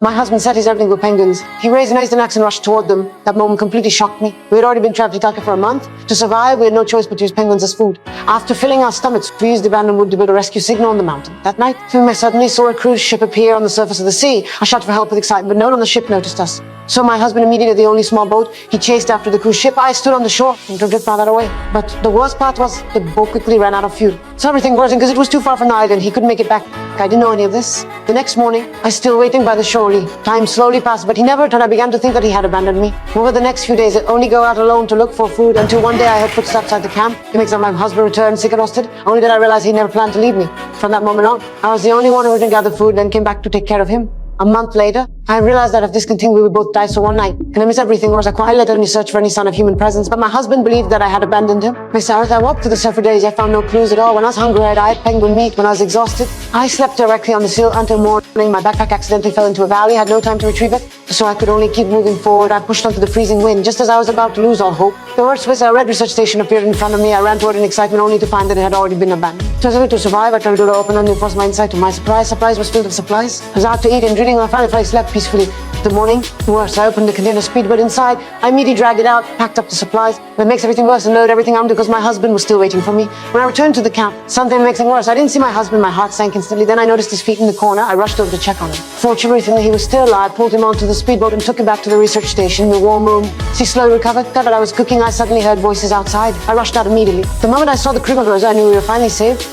My husband said he's everything with penguins. He raised an axe and rushed toward them. That moment completely shocked me. We had already been trapped in Antarctica for a month. To survive, we had no choice but to use penguins as food. After filling our stomachs, we used the abandoned wood to build a rescue signal on the mountain. That night, I suddenly saw a cruise ship appear on the surface of the sea. I shouted for help with excitement, but no one on the ship noticed us. So my husband immediately, the only small boat, he chased after the cruise ship. I stood on the shore and drifted farther away. But the worst part was the boat quickly ran out of fuel. So everything worsened because it was too far from the island. He couldn't make it back. I didn't know any of this. The next morning, I was still waiting by the shore. Time slowly passed, but he never returned. I began to think that he had abandoned me. Over the next few days, I'd only go out alone to look for food until one day I heard footsteps outside the camp. It makes my husband return, sick and exhausted. Only then I realized he never planned to leave me. From that moment on, I was the only one who didn't gather food and then came back to take care of him. A month later, I realized that if this continued, we would both die. So one night, and I miss everything, or I quietly let any search for any sign of human presence. But my husband believed that I had abandoned him. As I walked through the surf for days, I found no clues at all. When I was hungry, I ate penguin meat. When I was exhausted, I slept directly on the sill until morning. My backpack accidentally fell into a valley. I had no time to retrieve it, so I could only keep moving forward. I pushed onto the freezing wind. Just as I was about to lose all hope, the worst was a red research station appeared in front of me. I ran toward it in excitement, only to find that it had already been abandoned. So as I to survive, I tried to open and enforce my insight. To my surprise, was filled with supplies. I was out to eat and drinking. I finally slept peacefully. The morning, worse, I opened the container speedboat inside. I immediately dragged it out, packed up the supplies. That makes everything worse and loaded everything on because my husband was still waiting for me. When I returned to the camp, something makes things worse. I didn't see my husband. My heart sank instantly. Then I noticed his feet in the corner. I rushed over to check on him. Fortunately, he was still alive. Pulled him onto the speedboat and took him back to the research station in the warm room. He slowly recovered. That I was cooking, I suddenly heard voices outside. I rushed out immediately. The moment I saw the crew members, I knew we were finally saved.